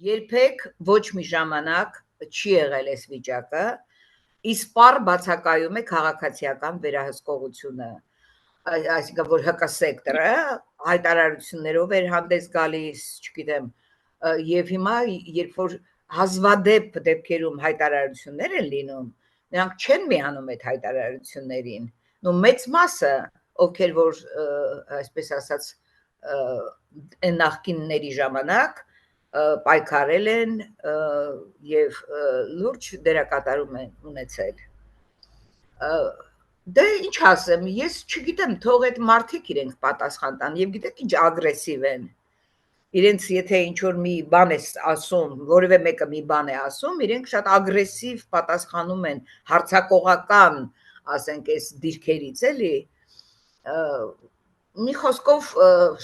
երբեք ոչ մի ժամանակ չի եղել այս վիճակը, իսպառ բացակայում է քաղաքացիական վերահսկողությունը, այսինքն որ ՀԿ-սեկտորը հայտարարություններով էր հանդես գալիս, չգիտեմ, եւ հիմա երբ որ հազվադեպ դեպքերում հայտարարություններ են լինում, նրանք չեն միանում այդ հայտարարություններին, ու մեծ մասը, ովքեր որ այսպես ասած նախկինների ժամանակ պայքարել են եւ լուրջ դերակատարում են ունեցել։ Դե ինչ ասեմ, ես չգիտեմ, թող այդ մարդիկ իրենք պատասխան տան եւ գիտեք ինչ ագրեսիվ են։ Իրենց եթե ինչ որ մի բան է ասում, որևէ մեկը մի բան է ասում, իրենք շատ ագրեսիվ պատասխանում են հարցակողական, ասենք, այս դիրքերից էլի։ Մի խոսքով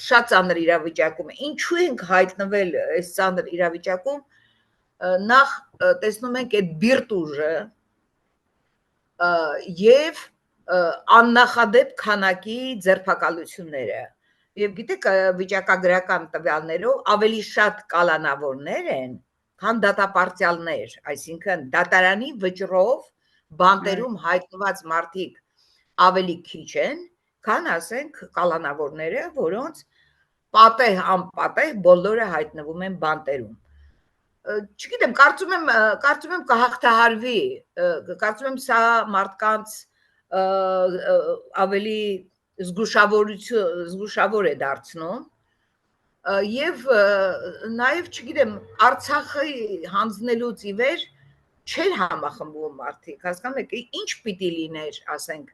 շատ ծանր իրավիճակում է։ Ինչու ենք հայտնվել այս ծանր իրավիճակում։ Նախ տեսնում ենք այդ բիրտ ուժը եւ աննախադեպ քանակի ձերբակալությունները։ Եվ գիտեք, վիճակագրական տվյալներով ավելի շատ կալանավորներ են, քան դատապարտյալներ, այսինքն դատարանի վճռով բանտերում հայտնված մարդիկ ավելի քիչ են, քան ասենք կալանավորները, որոնց պատեհ անպատեհ բոլորը հայտնվում են բանտերում։ Չգիտեմ, կարծում եմ կհաղթահարվի, կարծում եմ սա մարդկանց ավելի զգուշավոր է դարձնում եւ նաեւ չգիտեմ Արցախի հանձնելուց ի վեր չեն համախմբում մարդիկ, հասկանում եք, ինչ պիտի լիներ, ասենք,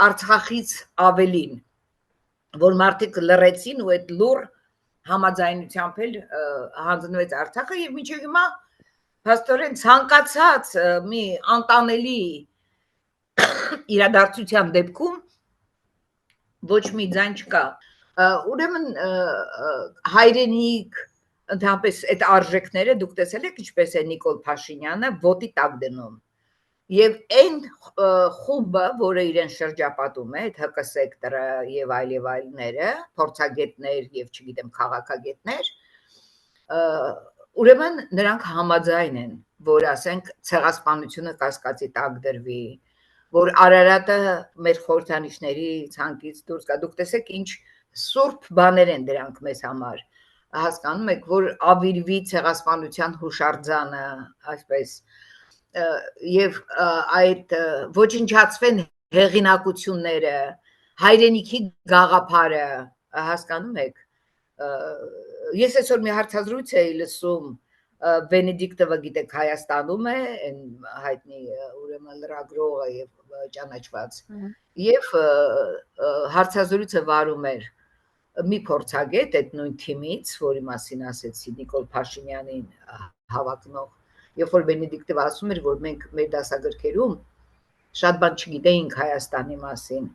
Արցախից ավելին, որ մարդիկ լռեցին ու այդ լուր համաձայնությամբ էլ հանձնվեց Արցախը եւ մինչեւ հիմա հաստորեն ցանկացած մի անտանելի իրադարձության դեպքում ոչ մի ձայն չկա։ Ուրեմն հայրենիք, ընդհանրապես այդ արժեքները դուք տեսել եք ինչպես է Նիկոլ Փաշինյանը ոտի տակ դնում։ Եվ այն խումբը, որը իրեն շրջապատում է, այդ ՀԿ-սեկտորը եւ այլները, փորձագետներ եւ չգիտեմ քաղաքագետներ, ուրեմն նրանք համաձայն են, որ ասենք ցեղասպանությունը կասկածի տակ դրվի, որ Արարատը մեր խորհրդանիշների ցանկից դուրս գա։ Դուք տեսեք ինչ սուրբ բաներ են դրանք մեզ համար։ Հասկանում եք, որ ավիրվի ցեղասպանության հուշարձանը, այսպես եւ այդ ոչնչացվեն հեղինակությունները, հայրենիքի գաղափարը, հասկանում եք։ Ես այսօր մի հարցազրույց էի լսում, Վենեդիկտովը գիտեք Հայաստանում է, այն հայտնի ուրեմն լրագրողը եւ ճանաչված։ Եվ հարցազրույցը վարում էր մի փորձագետ այդ նույն թիմից, որի մասին ասեցի Նիկոլ Փաշինյանին հավակնող, երբ որ Վենեդիկտովը ասում էր, որ մենք մեր դասագրքերում շատ բան չգիտեինք Հայաստանի մասին,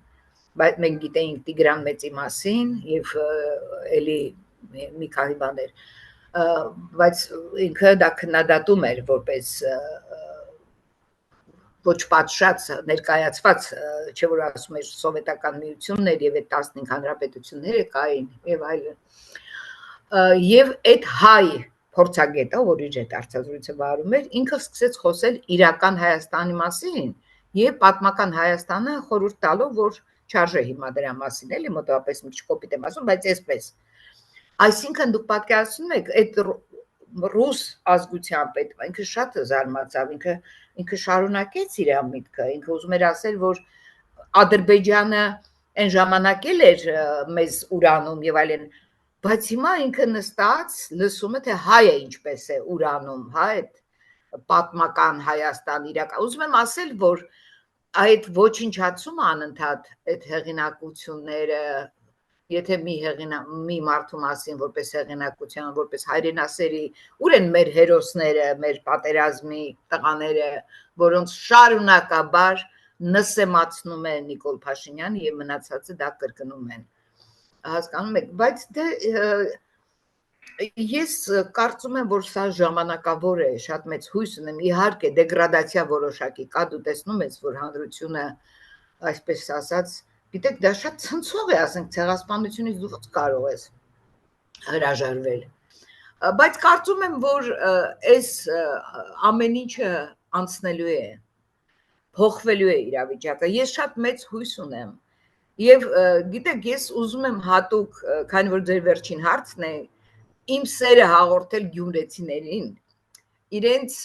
բայց մենք գիտեինք Տիգրան Մեծի մասին եւ էլի մի քանի բաներ, բայց ինքը դա քննադատում էր որպես ոչ պատշաճ ներկայացված, չէ՞ որ ասում էր սովետական միությունն էր եւ այդ 15 հանրապետությունները կային եւ այլն։ Եվ այդ հայ փորձագետը, որ իր այդ հարցազրույցը վարում էր, ինքը սկսեց խոսել իրական Հայաստանի մասին եւ պատմական Հայաստանը խորհուրդ տալով, որ չարժե հիմա դրա մասին, էլի մոտավորապես մի չկոպիտ եմ ասում, բայց այսպես։ Այսինքն դուք պատկերացնում եք այդ ռուս ազգության պետ, ինքը շատ զարմացավ, ինքը շարունակեց իր միտքը, ինքը ուզում էր ասել, որ Ադրբեջանը այն ժամանակ էլ էր մեզ ուրանում եւ այլն, բայց հիմա ինքը նստած լսում է թե հայը ինչպես է ուրանում, հա, այդ պատմական Հայաստան իրական։ Ուզում եմ ասել, որ այդ ոչնչացումը անընդհատ այդ հեղինակությունները, եթե մի մարդու մասին որպես հեղինակության, որպես հայրենասերի, ուր են մեր հերոսները, մեր պատերազմի տղաները, որոնց շարունակաբար նսեմացնում է Նիկոլ Փաշինյանը եւ մնացածը դա կրկնում են։ Հասկանում եք, բայց ես կարծում եմ, որ սա ժամանակավոր է, շատ մեծ հույս ունեմ, իհարկե դեգրադացիա որոշակի կա, դու տեսնում ես, որ հանրությունը, այսպես ասած, գիտեք, դա շատ ցնցող է, ասենք, ցեղասպանությունից դու ո՞նց կարող ես հրաժարվել։ Բայց կարծում եմ, որ այս ամեն ինչը անցնելու է, փոխվելու է իրավիճակը։ Ես շատ մեծ հույս ունեմ։ Եվ գիտեք, ես ուզում եմ հատուկ, քանի որ ձեր վերջին հարցն է, իմ սերը հաղորդել գյումրեցիներին, իրենց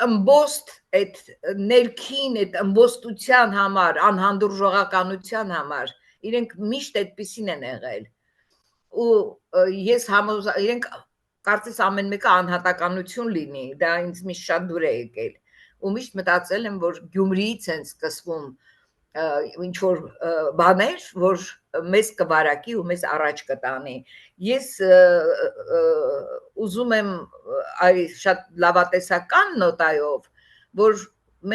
ըմբոստ այդ ներքին այդ ըմբոստության համար, անհանդուրժողականության համար, իրենք միշտ այդպիսին են եղել։ Ու ես իրենք կարծես ամեն մեկը անհատականություն լինի, դա ինձ միշտ շատ դուր է եկել։ Ու միշտ մտածել եմ, որ Գյումրիից են սկսվում ինչ որ բաներ, որ մեզ կվարակի ու մեզ առաջ կտանի։ Ես ուզում եմ այ շատ լավատեսական նոտայով, որ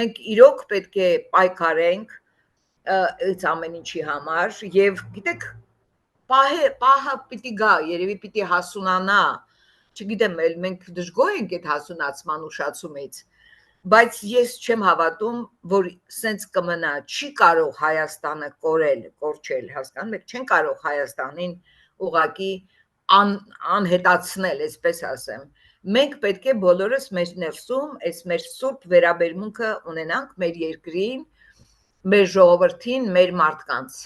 մենք իրոք պետք է պայքարենք այս ամեն ինչի համար եւ գիտեք պահը պիտի գա, երևի պիտի հասունանա, չգիտեմ, մենք դժգոհ ենք այդ հասունացման ուշացումից, բայց ես չեմ հավատում, որ սենց կմնա, չի կարող Հայաստանը կորչել, հասկանում եք, չեն կարող Հայաստանին ուղղակի անհետացնել, այսպես ասեմ։ Մենք պետք է բոլորս մեր ներսում այս մեր սուրբ վերաբերմունքը ունենանք մեր երկրին, մեր ժողովրդին, մեր մարդկանց։